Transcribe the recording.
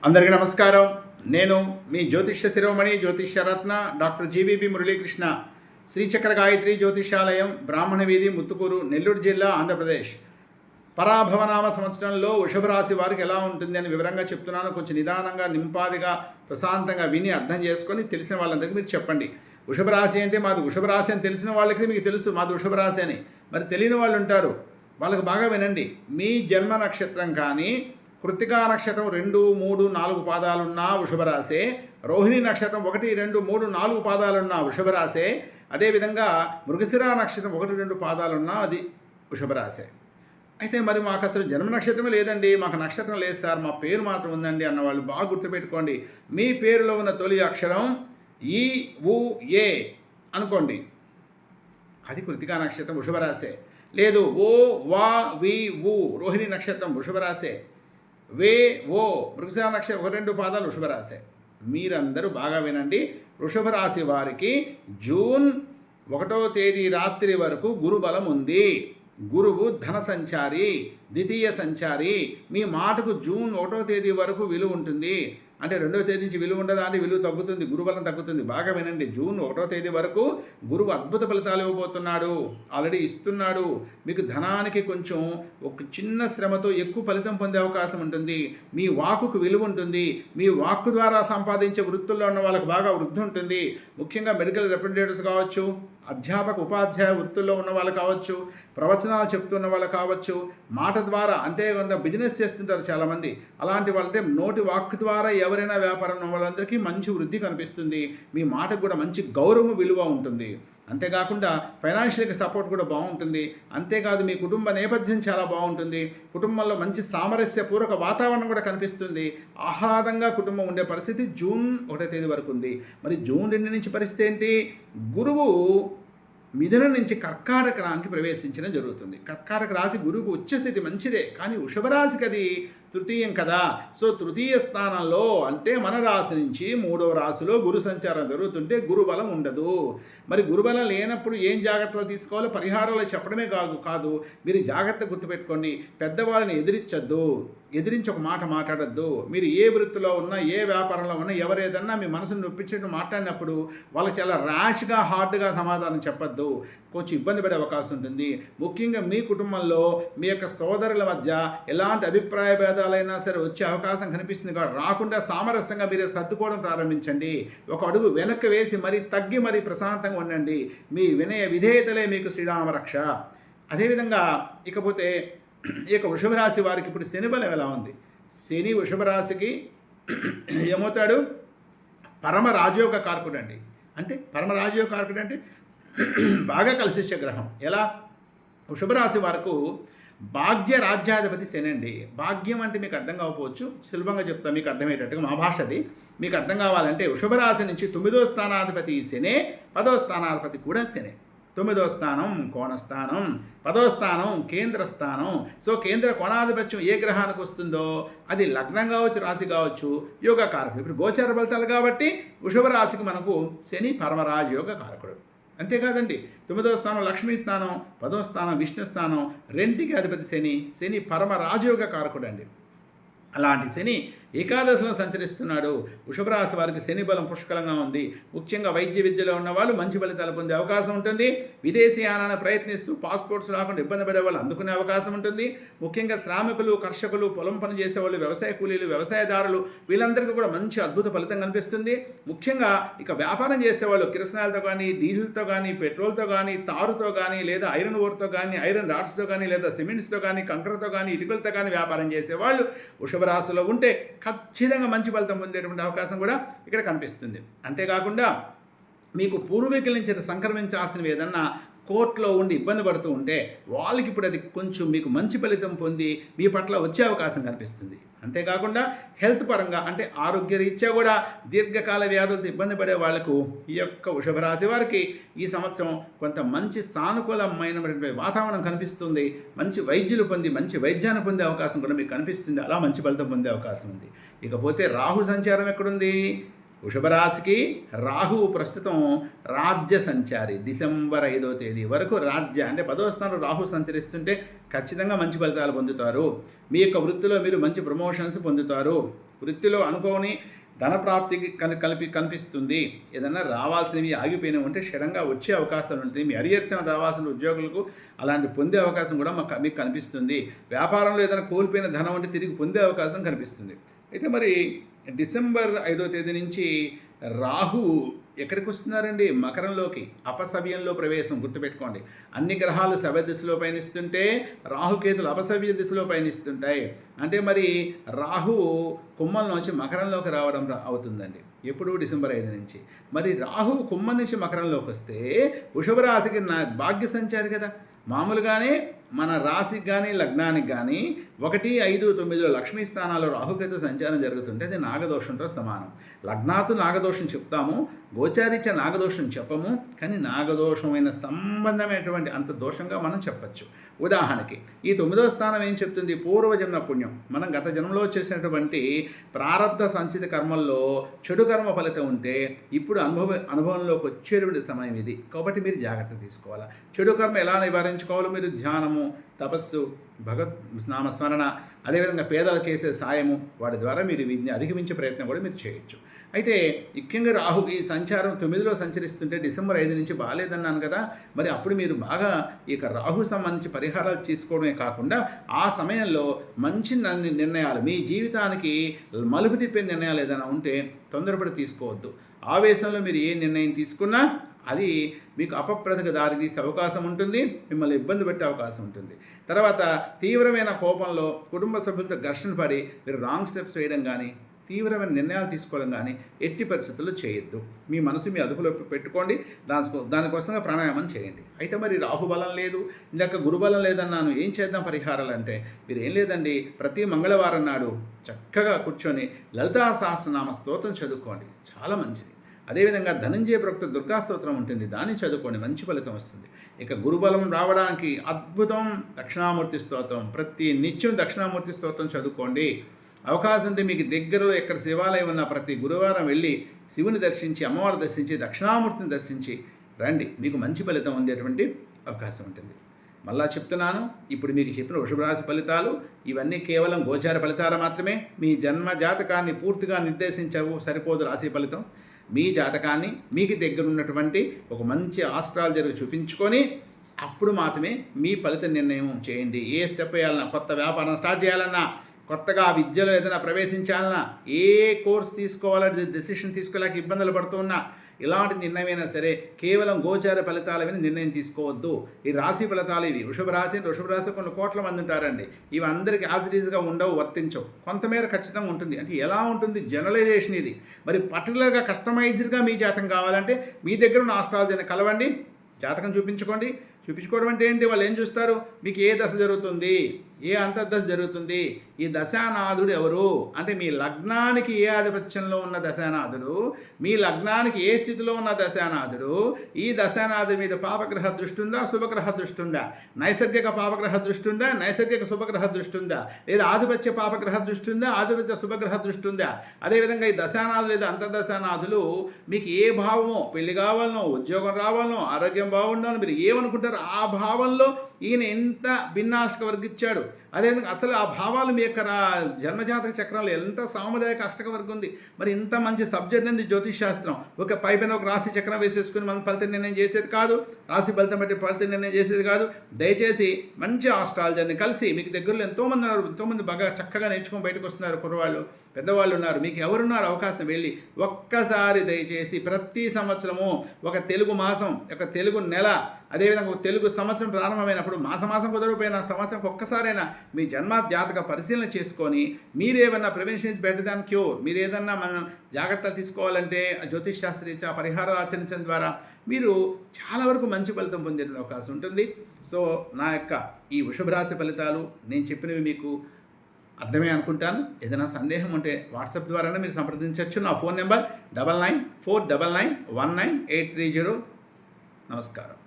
అందరికీ నమస్కారం. నేను మీ జ్యోతిష్య శిరోమణి జ్యోతిష్యరత్న డాక్టర్ జీవీబీ మురళీకృష్ణ, శ్రీచక్ర గాయత్రి జ్యోతిషాలయం, బ్రాహ్మణ వీధి, ముత్తుకూరు, నెల్లూరు జిల్లా, ఆంధ్రప్రదేశ్. పరాభవనామ సంవత్సరంలో వృషభ రాశి వారికి ఎలా ఉంటుంది అని వివరంగా చెప్తున్నాను. కొంచెం నిదానంగా, నింపాదిగా, ప్రశాంతంగా విని అర్థం చేసుకొని తెలిసిన వాళ్ళందరికీ మీరు చెప్పండి. వృషభ రాశి అంటే మాది వృషభ రాశి అని తెలిసిన వాళ్ళకి మీకు తెలుసు మాది వృషభ రాశి అని. మరి తెలియని వాళ్ళు ఉంటారు, వాళ్ళకు బాగా వినండి. మీ జన్మ నక్షత్రం కానీ కృత్తికా నక్షత్రం 2, 3, 4 పాదాలున్నా వృషభ రాశే, రోహిణి నక్షత్రం 1, 2, 3, 4 పాదాలున్నా వృషభ రాశే, అదేవిధంగా మృగశిర నక్షత్రం 1, 2 పాదాలున్నా అది వృషభ రాశే. అయితే మరి మాకు అసలు జన్మ నక్షత్రమే లేదండి, మాకు నక్షత్రం లేదు సార్, మా పేరు మాత్రం ఉందండి అన్న వాళ్ళు బాగా గుర్తుపెట్టుకోండి. మీ పేరులో ఉన్న తొలి అక్షరం ఈ ఉ ఏ అనుకోండి, అది కృత్తికా నక్షత్రం వృషభ రాశే. లేదు ఓ వా వి వు రోహిణి నక్షత్రం వృషభ రాశే, వే ఓ మృగశిర నక్షత్రం 1, 2 పాదాలు వృషభ రాశి. మీరందరూ బాగా వినండి. వృషభ రాశి వారికి జూన్ 1వ తేదీ రాత్రి వరకు గురు బలం ఉంది. గురువు ధన సంచారి, ద్వితీయ సంచారి. మీ మాటకు జూన్ 1వ తేదీ వరకు విలువ ఉంటుంది. అంటే 2వ తేదీ నుంచి విలువ ఉండదా అని విలువ తగ్గుతుంది, గురుబలం తగ్గుతుంది. బాగా వినండి. జూన్ 1వ తేదీ వరకు గురువు అద్భుత ఫలితాలు ఇవ్వబోతున్నాడు, ఆల్రెడీ ఇస్తున్నాడు. మీకు ధనానికి కొంచెం ఒక చిన్న శ్రమతో ఎక్కువ ఫలితం పొందే అవకాశం ఉంటుంది. మీ వాక్కుకు విలువ ఉంటుంది. మీ వాక్కు ద్వారా సంపాదించే వృత్తుల్లో ఉన్న వాళ్ళకి బాగా వృద్ధి ఉంటుంది. ముఖ్యంగా మెడికల్ రిప్రజెంటేటివ్స్ కావచ్చు, అధ్యాపక ఉపాధ్యాయ వృత్తుల్లో ఉన్న వాళ్ళు కావచ్చు, ప్రవచనాలు చెప్తున్న వాళ్ళు కావచ్చు, మాట ద్వారా అంటే బిజినెస్ చేస్తుంటారు చాలామంది. అలాంటి వాళ్ళంటే నోటి వాక్ ద్వారా ఎవరైనా వ్యాపారం ఉన్న వాళ్ళందరికీ మంచి వృద్ధి కనిపిస్తుంది. మీ మాటకు కూడా మంచి గౌరవం విలువ ఉంటుంది. అంతేకాకుండా ఫైనాన్షియల్గా సపోర్ట్ కూడా బాగుంటుంది. అంతేకాదు మీ కుటుంబ నేపథ్యం చాలా బాగుంటుంది. కుటుంబంలో మంచి సామరస్యపూర్వక వాతావరణం కూడా కనిపిస్తుంది. ఆహ్లాదంగా కుటుంబం ఉండే పరిస్థితి జూన్ 1వ తేదీ వరకు ఉంది. మరి జూన్ 2 నుంచి పరిస్థితి ఏంటి? గురువు మిథునం నుంచి కర్కాటక రాశికి ప్రవేశించడం జరుగుతుంది. కర్కాటక రాశి గురువుకు ఉచ్చ స్థితి మంచిదే, కానీ వృషభ రాశికి అది తృతీయం కదా. సో తృతీయ స్థానంలో అంటే మన రాశి నుంచి 3వ రాశిలో గురు సంచారం జరుగుతుంటే గురుబలం ఉండదు. మరి గురుబలం లేనప్పుడు ఏం జాగ్రత్తలు తీసుకోవాలో పరిహారాలు చెప్పడమే కాదు, మీరు జాగ్రత్త గుర్తుపెట్టుకోండి. పెద్దవాళ్ళని ఎదిరించి ఒక మాట మాట్లాడద్దు. మీరు ఏ వృత్తిలో ఉన్నా, ఏ వ్యాపారంలో ఉన్నా, ఎవరేదన్నా మీ మనసును నొప్పించేట్టు మాట్లాడినప్పుడు వాళ్ళకి చాలా ర్యాష్గా, హార్డ్గా సమాధానం చెప్పద్దు. కొంచెం ఇబ్బంది పడే అవకాశం ఉంటుంది. ముఖ్యంగా మీ కుటుంబంలో మీ యొక్క సోదరుల మధ్య ఎలాంటి అభిప్రాయ భేదాలైనా సరే వచ్చే అవకాశం కనిపిస్తుంది. కాబట్టి రాకుండా సామరస్యంగా మీరే సర్దుకోవడం ప్రారంభించండి. ఒక అడుగు వెనక్కి వేసి మరీ తగ్గి మరీ ప్రశాంతంగా ఉండండి. మీ వినయ విధేయతలే మీకు శ్రీరామ రక్ష. అదేవిధంగా ఇకపోతే ఈ యొక్క వృషభ రాశి వారికి ఇప్పుడు శని బలం ఎలా ఉంది? శని వృషభ రాశికి ఏమవుతాడు? పరమ రాజయోగ కారకుడు అండి. అంటే పరమ రాజయోగ కారకుడు అంటే బాగా కలిసిచ్చే గ్రహం. ఎలా? వృషభ రాశి వరకు భాగ్య రాజ్యాధిపతి శని అండి. భాగ్యం అంటే మీకు అర్థం కాకపోవచ్చు, సులభంగా చెప్తా మీకు అర్థమయ్యేటట్టుగా. మా భాషది మీకు అర్థం కావాలంటే వృషభ రాశి నుంచి 9వ స్థానాధిపతి శనే, 10వ స్థానాధిపతి కూడా శనే. 9వ స్థానం కోణస్థానం, 10వ స్థానం కేంద్ర స్థానం. సో కేంద్ర కోణాధిపత్యం ఏ గ్రహానికి వస్తుందో అది లగ్నం కావచ్చు, రాశి కావచ్చు, యోగ కారకుడు. ఇప్పుడు గోచార ఫలితాలు కాబట్టి వృషభ రాశికి మనకు శని పరమరాజ యోగ కారకుడు. అంతేకాదండి, 9వ స్థానం లక్ష్మీ స్థానం, 10వ స్థానం విష్ణు స్థానం, రెంటికి అధిపతి శని పరమ రాజయోగ కారకుడు అండి. అలాంటి శని ఏకాదశిలో సంచరిస్తున్నాడు. వృషభ రాశి వారికి శని బలం పుష్కలంగా ఉంది. ముఖ్యంగా వైద్య విద్యలో ఉన్న వాళ్ళు మంచి ఫలితాలు పొందే అవకాశం ఉంటుంది. విదేశీయానాన్ని ప్రయత్నిస్తూ పాస్పోర్ట్స్ రాకుండా ఇబ్బంది పడే వాళ్ళు అందుకునే అవకాశం ఉంటుంది. ముఖ్యంగా శ్రామికులు, కర్షకులు, పొలం పని చేసేవాళ్ళు, వ్యవసాయ కూలీలు, వ్యవసాయదారులు, వీళ్ళందరికీ కూడా మంచి అద్భుత ఫలితం కనిపిస్తుంది. ముఖ్యంగా ఇక వ్యాపారం చేసేవాళ్ళు కిరసనాలతో కానీ, డీజిల్తో కానీ, పెట్రోల్తో కానీ, తారుతో కానీ, లేదా ఐరన్ ఓర్తో కానీ, ఐరన్ రాడ్స్తో కానీ, లేదా సిమెంట్స్తో కానీ, కంకరతో కానీ, ఇటుకలతో కానీ వ్యాపారం చేసేవాళ్ళు వృషభ రాశిలో ఉంటే ఖచ్చితంగా మంచి ఫలితం పొందేటువంటి అవకాశం కూడా ఇక్కడ కనిపిస్తుంది. అంతేకాకుండా మీకు పూర్వీకుల నుంచి సంక్రమించాల్సినవి ఏదన్నా కోర్టులో ఉండి ఇబ్బంది పడుతూ ఉంటే వాళ్ళకి ఇప్పుడు అది కొంచెం మీకు మంచి ఫలితం పొంది మీ పట్ల వచ్చే అవకాశం కనిపిస్తుంది. అంతేకాకుండా హెల్త్ పరంగా అంటే ఆరోగ్య రీత్యా కూడా దీర్ఘకాల వ్యాధులతో ఇబ్బంది పడే వాళ్లకు ఈ యొక్క వృషభ రాశి వారికి ఈ సంవత్సరం కొంత మంచి సానుకూలమైనటువంటి వాతావరణం కనిపిస్తుంది. మంచి వైద్యులు పొంది మంచి వైద్యాన్ని పొందే అవకాశం కూడా మీకు కనిపిస్తుంది. అలా మంచి ఫలితం పొందే అవకాశం ఉంది. ఇకపోతే రాహు సంచారం ఎక్కడుంది? వృషభ రాశికి రాహువు ప్రస్తుతం రాజ్య సంచారి. డిసెంబర్ 5వ తేదీ వరకు రాజ్య అంటే 10వ స్థానంలో రాహు సంచరిస్తుంటే ఖచ్చితంగా మంచి ఫలితాలు పొందుతారు. మీ యొక్క వృత్తిలో మీరు మంచి ప్రమోషన్స్ పొందుతారు. వృత్తిలో అనుకోని ధనప్రాప్తికి కనిపిస్తుంది. ఏదన్నా రావాల్సినవి ఆగిపోయినవి ఉంటే క్షణంగా వచ్చే అవకాశాలు ఉంటాయి. మీ అరియర్స్ ఏమైనా రావాల్సిన ఉద్యోగులకు అలాంటి పొందే అవకాశం కూడా మీకు కనిపిస్తుంది. వ్యాపారంలో ఏదైనా కోల్పోయిన ధనం ఉంటే తిరిగి పొందే అవకాశం కనిపిస్తుంది. అయితే మరి డిసెంబర్ 5వ తేదీ నుంచి రాహు ఎక్కడికి వస్తున్నారండి? మకరంలోకి, అపసవ్యంలో ప్రవేశం. గుర్తుపెట్టుకోండి, అన్ని గ్రహాలు శవ దిశలో పయనిస్తుంటే రాహుకేతులు అపసవ్య దిశలో పయనిస్తుంటాయి. అంటే మరి రాహువు కుంభంలోంచి మకరంలోకి రావడం అవుతుందండి. ఎప్పుడు? డిసెంబర్ 5 నుంచి. మరి రాహువు కుంభం నుంచి మకరంలోకి వస్తే వృషభ రాశికి భాగ్య సంచారి కదా. మామూలుగానే మన రాశికి కానీ లగ్నానికి కానీ 1, 5, 9 లక్ష్మీ స్థానాల్లో రాహుకేతు సంచారం జరుగుతుంటే అది నాగదోషంతో సమానం. లగ్నాతు నాగదోషం చెప్తాము, గోచారీత్య నాగదోషం చెప్పము, కానీ నాగదోషమైన సంబంధమైనటువంటి అంత దోషంగా మనం చెప్పచ్చు. ఉదాహరణకి ఈ 9వ స్థానం ఏం చెప్తుంది? పూర్వజన్మ పుణ్యం. మనం గత జన్మలో చేసినటువంటి ప్రారబ్ధ సంచిత కర్మల్లో చెడు కర్మ ఫలితం ఉంటే ఇప్పుడు అనుభవంలోకి వచ్చేటువంటి సమయం ఇది. కాబట్టి మీరు జాగ్రత్త తీసుకోవాలా. చెడు కర్మ ఎలా నివారించుకోవాలో మీరు ధ్యానము, తపస్సు, భగవత్ నామస్మరణ, అదేవిధంగా పేదలు చేసే సాయము, వాటి ద్వారా మీరు వీటిని అధిగమించే ప్రయత్నం కూడా మీరు చేయొచ్చు. అయితే ముఖ్యంగా రాహు ఈ సంచారం 9లో సంచరిస్తుంటే డిసెంబర్ 5 నుంచి బాగాలేదన్నాను కదా. మరి అప్పుడు మీరు బాగా ఇక రాహు సంబంధించి పరిహారాలు తీసుకోవడమే కాకుండా ఆ సమయంలో మంచి నిర్ణయాలు, మీ జీవితానికి మలుపు తిప్పే నిర్ణయాలు ఏదైనా ఉంటే తొందరపడి తీసుకోవద్దు. ఆవేశంలో మీరు ఏ నిర్ణయం తీసుకున్నా అది మీకు అపప్రదకు దారి తీసే అవకాశం ఉంటుంది, మిమ్మల్ని ఇబ్బంది పెట్టే అవకాశం ఉంటుంది. తర్వాత తీవ్రమైన కోపంలో కుటుంబ సభ్యులతో ఘర్షణ పడి మీరు రాంగ్ స్టెప్స్ వేయడం కానీ, తీవ్రమైన నిర్ణయాలు తీసుకోవడం కానీ ఎట్టి పరిస్థితుల్లో చేయొద్దు. మీ మనసు మీ అదుపులో పెట్టుకోండి. దానికోసంగా ప్రాణాయామం చేయండి. అయితే మరి రాహుబలం లేదు, ఇందాక గురుబలం లేదన్నాను. ఏం చేద్దాం పరిహారాలు అంటే మీరు ఏం లేదండి, ప్రతి మంగళవారం నాడు చక్కగా కూర్చొని లలితా సహస్రనామ స్తోత్రం చదువుకోండి, చాలా మంచిది. అదేవిధంగా ధనంజయ ప్రోక్త దుర్గా స్తోత్రం ఉంటుంది, దాన్ని చదువుకోండి, మంచి ఫలితం వస్తుంది. ఇక గురుబలం రావడానికి అద్భుతం దక్షిణామూర్తి స్తోత్రం. ప్రతి నిత్యం దక్షిణామూర్తి స్తోత్రం చదువుకోండి. అవకాశం ఉంటే మీకు దగ్గరలో ఎక్కడ శివాలయం ఉన్న ప్రతి గురువారం వెళ్ళి శివుని దర్శించి, అమ్మవారిని దర్శించి, దక్షిణామూర్తిని దర్శించి రండి, మీకు మంచి ఫలితం ఉండేటువంటి అవకాశం ఉంటుంది. మళ్ళా చెప్తున్నాను, ఇప్పుడు మీకు చెప్పిన వృషభ రాశి ఫలితాలు ఇవన్నీ కేవలం గోచార ఫలితాలు మాత్రమే. మీ జన్మ జాతకాన్ని పూర్తిగా నిర్దేశించవు సరిపోదు రాశి ఫలితం. మీ జాతకాన్ని మీకు దగ్గర ఉన్నటువంటి ఒక మంచి ఆస్ట్రాలజర్ చూపించుకొని అప్పుడు మాత్రమే మీ ఫలిత నిర్ణయం చేయండి. ఏ స్టెప్ వేయాలన్నా, కొత్త వ్యాపారం స్టార్ట్ చేయాలన్నా, కొత్తగా విద్యలో ఏదైనా ప్రవేశించాలన్నా, ఏ కోర్స్ తీసుకోవాలని డెసిషన్ తీసుకోలేక ఇబ్బందులు పడుతున్నా, ఇలాంటి నిర్ణయమైనా సరే కేవలం గోచార ఫలితాలు విని నిర్ణయం తీసుకోవద్దు. ఈ రాశి ఫలితాలు ఇవి. వృషభ రాశి కొన్ని కోట్ల మంది ఉంటారండి. ఇవి అందరికీ యాజిటీస్గా ఉండవు, వర్తించవు. కొంతమేర ఖచ్చితంగా ఉంటుంది. అంటే ఎలా ఉంటుంది? జనరలైజేషన్ ఇది. మరి పర్టికులర్గా కస్టమైజ్డ్గా మీ జాతకం కావాలంటే మీ దగ్గర ఉన్న ఆస్ట్రాలజీని కలవండి, జాతకం చూపించుకోవడం అంటే ఏంటి? వాళ్ళు ఏం చూస్తారు? మీకు ఏ దశ జరుగుతుంది, ఏ అంతర్దశ జరుగుతుంది, ఈ దశానాథుడు ఎవరు అంటే మీ లగ్నానికి ఏ ఆధిపత్యంలో ఉన్న దశానాథుడు, మీ లగ్నానికి ఏ స్థితిలో ఉన్న దశానాథుడు, ఈ దశానాథుడి మీద పాపగ్రహ దృష్టి ఉందా, శుభగ్రహ దృష్టి ఉందా, నైసర్గిక పాపగ్రహ దృష్టి ఉందా, నైసర్గిక శుభగ్రహ దృష్టి ఉందా, లేదా ఆధిపత్య పాపగ్రహ దృష్టి ఉందా, ఆధిపత్య శుభగ్రహ దృష్టి ఉందా. అదేవిధంగా ఈ దశానాథులు లేదా అంతర్దశానాథులు మీకు ఏ భావమో, పెళ్లి కావాలనో, ఉద్యోగం రావాలనో, ఆరోగ్యం బాగుండాలో మీరు ఏమనుకుంటారో ఆ భావంలో ఈయన ఎంత భిన్నాష్టక వర్గం ఇచ్చాడు. అదేవిధంగా అసలు ఆ భావాలు మీ యొక్క జన్మజాతక చక్రంలో ఎంత సాముదాయక అష్టక వర్గం ఉంది. మరి ఇంత మంచి సబ్జెక్ట్ అనేది జ్యోతిష్ శాస్త్రం. ఒక పైపైన ఒక రాశి చక్రం వేసేసుకుని మనం ఫలిత నిర్ణయం చేసేది కాదు, రాశి ఫలితం బట్టి ఫలిత నిర్ణయం చేసేది కాదు. దయచేసి మంచి ఆస్ట్రాలజర్ని కలిసి, మీకు దగ్గరలో ఎంతోమంది బాగా చక్కగా నేర్చుకొని బయటకు వస్తున్నారు, కుర్రవాళ్ళు, పెద్దవాళ్ళు ఉన్నారు. మీకు ఎవరున్నారు అవకాశం వెళ్ళి ఒక్కసారి దయచేసి ప్రతి సంవత్సరము ఒక తెలుగు మాసం, ఒక తెలుగు నెల, అదేవిధంగా ఒక తెలుగు సంవత్సరం ప్రారంభమైనప్పుడు మాసం కుదరకపోయినా సంవత్సరంకి ఒక్కసారైనా మీ జన్మ జాతక పరిశీలన చేసుకొని మీరేమన్నా prevention is better than cure, మీరు ఏదన్నా మనం జాగ్రత్త తీసుకోవాలంటే జ్యోతిష్ శాస్త్రీయ పరిహారాలు ఆచరించడం ద్వారా మీరు చాలా వరకు మంచి ఫలితం పొందే అవకాశం ఉంటుంది. సో నా యొక్క ఈ వృషభ రాశి ఫలితాలు నేను చెప్పినవి మీకు అర్థమే అనుకుంటాను. ఏదైనా సందేహం ఉంటే వాట్సాప్ ద్వారానే మీరు సంప్రదించవచ్చు. నా ఫోన్ నెంబర్ 9949919830. నమస్కారం.